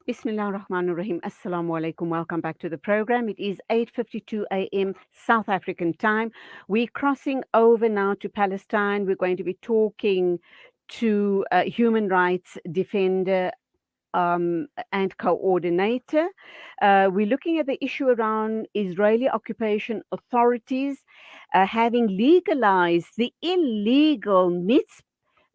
Bismillah ar-Rahman ar-Rahim. Assalamu alaikum. Welcome back to the program. It is 8:52 a.m. South African time. We're crossing over now to Palestine. We're going to be talking to a human rights defender and coordinator. We're looking at the issue around Israeli occupation authorities having legalized the illegal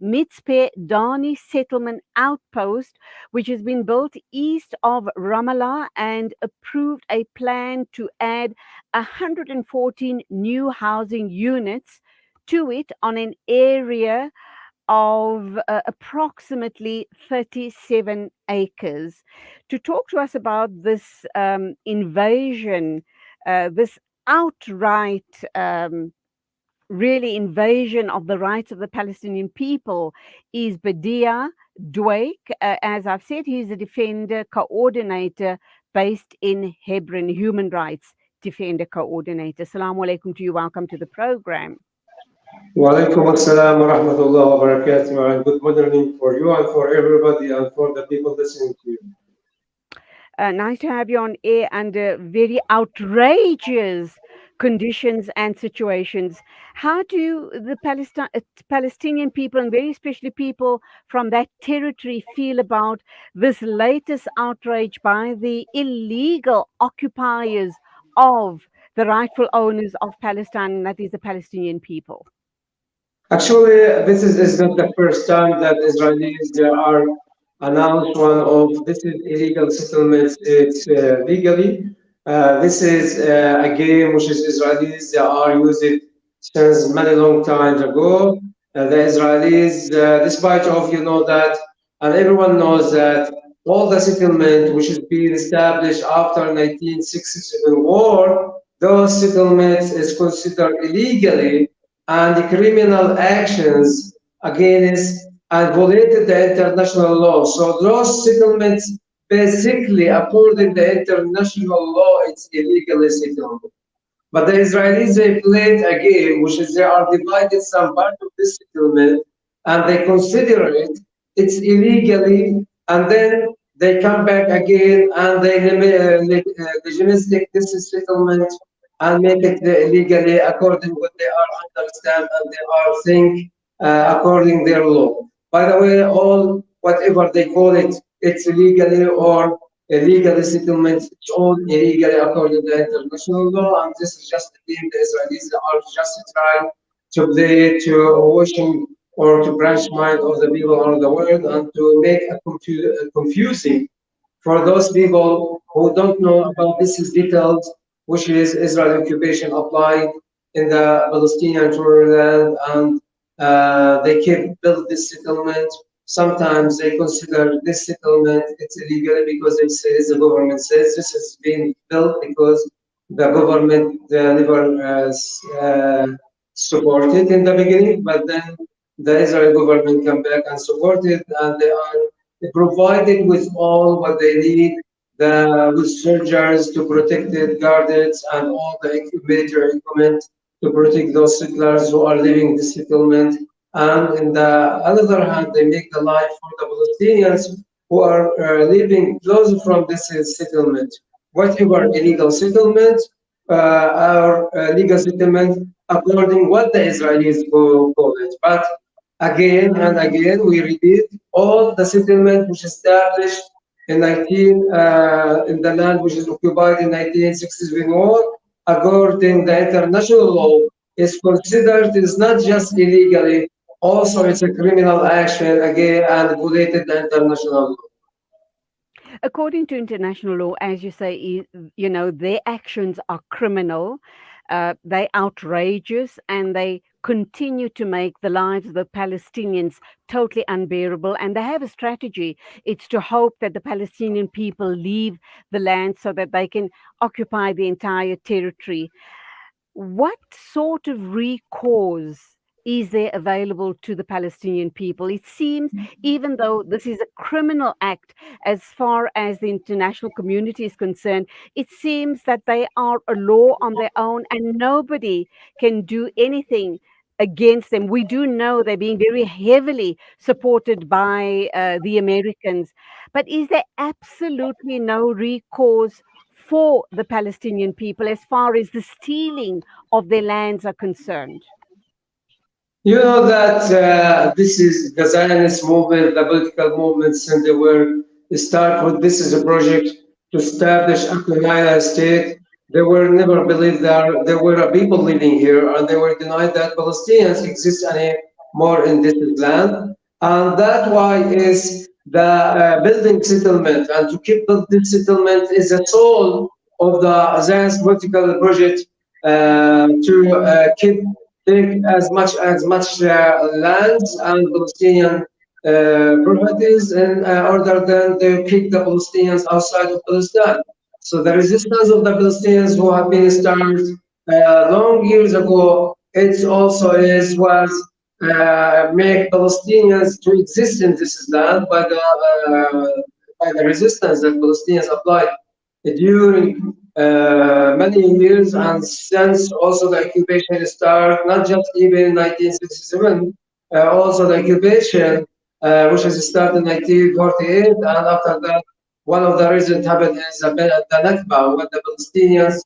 Mitzpe Dani settlement outpost, which has been built east of Ramallah, and approved a plan to add 114 new housing units to it on an area of approximately 37 acres. To talk to us about this invasion, this outright really invasion of the rights of the Palestinian people, is Badee Dwaik. As I've said, he's a defender coordinator based in Hebron, human rights defender coordinator. Assalamu alaikum to you. Welcome to the program. Walaikum assalam wa rahmatullah wa barakatuh, and good morning for you and for everybody and for the people listening to you. Nice to have you on air under very outrageous conditions and situations. How do the Palestinian people, and very especially people from that territory, feel about this latest outrage by the illegal occupiers of the rightful owners of Palestine, and that is the Palestinian people? Actually, this is not the first time that Israelis are announced one of this is illegal settlements. It's legally. This is a game which is Israelis they are using since many long times ago. The Israelis, despite of that, and everyone knows that all the settlement which is being established after 1967 war, those settlements is considered illegally and the criminal actions against and violated the international law. So those settlements, basically, according to the international law, it's illegally settled. But the Israelis, they played a game, which is they are divided some part of this settlement, and they consider it's illegally, and then they come back again and they legalistic this settlement and make it legally according what they are understand and they are think according their law. By the way, all whatever they call it, it's illegally or illegal settlements, it's all illegally according to international law, and this is just the game the Israelis are just trying to play to washing or to branch mind of the people around the world and to make a confusing for those people who don't know about this is details, which is Israel occupation applied in the Palestinian land, and they keep build this settlement. Sometimes they consider this settlement it's illegal because they say the government says this has been built because the government never supported in the beginning, but then the Israel government come back and support it, and they are provided with all what they need, with soldiers to protect it, guards, and all the military equipment to protect those settlers who are living in the settlement. And on the other hand, they make the life for the Palestinians who are living close from this settlement. Whatever illegal settlement or legal settlement, according what the Israelis call it. But again and again, we repeat all the settlement which established in in the land which is occupied in 1960s war, according the international law, is considered is not just illegally, also it's a criminal action again and violated the international law. According to international law, as you say, their actions are criminal, they outrageous, and they continue to make the lives of the Palestinians totally unbearable. And they have a strategy. It's to hope that the Palestinian people leave the land so that they can occupy the entire territory. What sort of recourse is there available to the Palestinian people? It seems, even though this is a criminal act as far as the international community is concerned, it seems that they are a law on their own and nobody can do anything against them. We do know they're being very heavily supported by the Americans. But is there absolutely no recourse for the Palestinian people as far as the stealing of their lands are concerned? You know that this is the Zionist movement, the political movements, and they were start with this is a project to establish a communal state. They were never believed that there were people living here, and they were denied that Palestinians exist anymore in this land. And that why is the building settlement, and to keep this settlement is the soul of the Zionist political project to keep take as much lands and Palestinian properties in order then to kick the Palestinians outside of Palestine. So the resistance of the Palestinians who have been started long years ago, it also is was make Palestinians to exist in this land by the resistance that Palestinians applied during many years, and since also the occupation started, not just even in 1967, also the occupation, which has started in 1948, and after that, one of the reasons happened is the Nakba, when the Palestinians,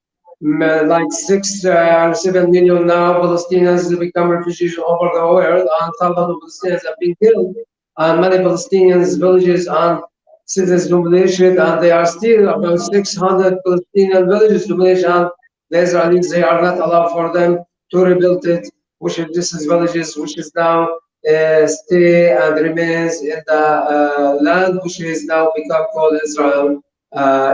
like 7 million now Palestinians become refugees over the world, and thousands of Palestinians have been killed, and many Palestinians villages and cities demolished, and they are still about 600 Palestinian villages demolished, and the Israelis, they are not allowed for them to rebuild it, which is this is villages, which is now stay and remains in the land, which is now become called Israel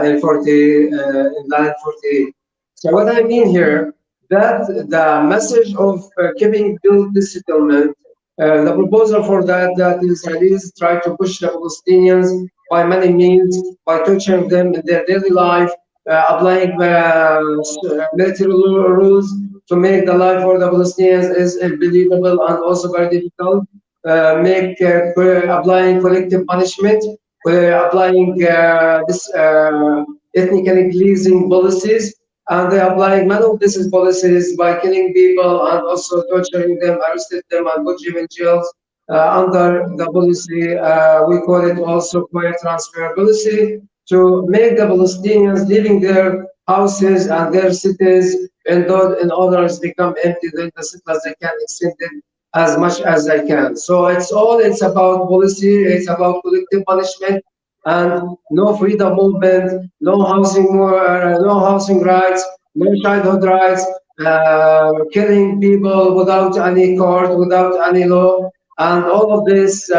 in in land 48. So what I mean here, that the message of keeping build this settlement, the proposal for that, that the Israelis try to push the Palestinians by many means, by torturing them in their daily life, applying military rules to make the life for the Palestinians is unbelievable and also very difficult. Make applying collective punishment, applying this ethnically cleansing policies, and they applying many of these policies by killing people and also torturing them, arrested them, and put them in jails under the policy. We call it also quiet transfer policy to make the Palestinians living their houses and their cities in others become empty, then the settlers they can extend it as much as they can. So it's about policy, it's about collective punishment, and no freedom movement, no housing rights, no childhood rights, killing people without any court, without any law, and all of this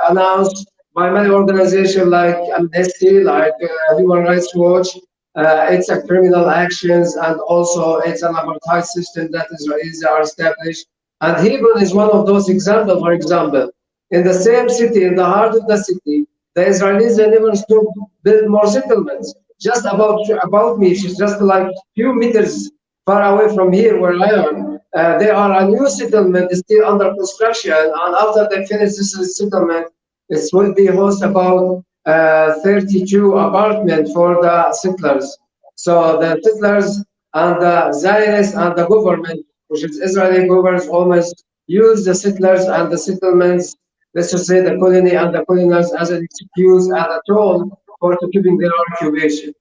announced by many organizations like Amnesty, like Human Rights Watch. It's a criminal actions, and also it's an apartheid system that Israelis are established. And Hebron is one of those examples. For example, in the same city, in the heart of the city, the Israelis they never to build more settlements. Just about me, it's just like few meters far away from here where I am. There are a new settlement still under construction, and after they finish this settlement, it will be host about 32 apartments for the settlers. So the settlers and the Zionists and the government, which is Israeli government, almost use the settlers and the settlements, let's just say the colony and the colonials, as an excuse and a tool for to keeping their occupation.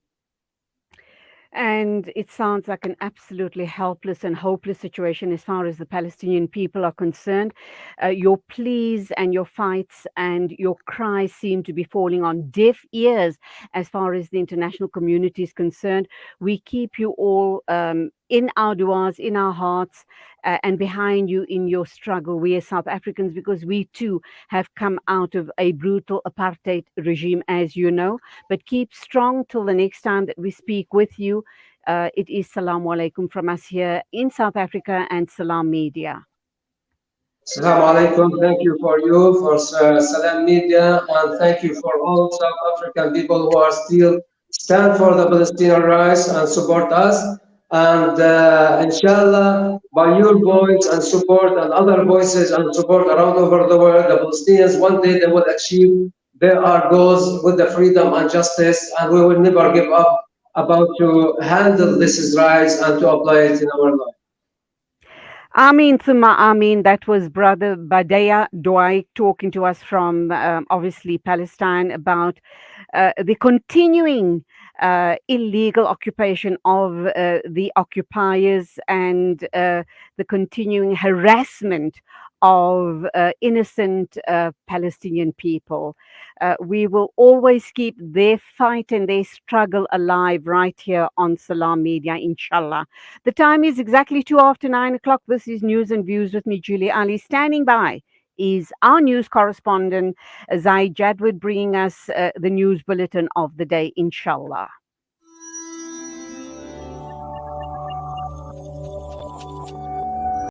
And it sounds like an absolutely helpless and hopeless situation as far as the Palestinian people are concerned. Your pleas and your fights and your cries seem to be falling on deaf ears as far as the international community is concerned. We keep you all in our duas, in our hearts, and behind you in your struggle. We as South Africans, because we too have come out of a brutal apartheid regime, as you know. But keep strong till the next time that we speak with you. It is Salaam Alaikum from us here in South Africa and Salam Media. Assalamu alaikum. Thank you for Salam Media, and thank you for all South African people who are still stand for the Palestinian rights and support us. And inshallah, by your voice and support and other voices and support around over the world, the Palestinians one day they will achieve their goals with the freedom and justice, and we will never give up about to handle this rights and to apply it in our life. Amin Thumma Amin. That was Brother Badea Dwaik talking to us from obviously Palestine about the continuing illegal occupation of the occupiers and the continuing harassment of innocent Palestinian people. We will always keep their fight and their struggle alive right here on Salam Media, inshallah. The time is exactly 2 after 9 o'clock. This is News and Views with me, Julie Ali. Standing by is our news correspondent, Zaid Jadwid, bringing us the news bulletin of the day, inshallah.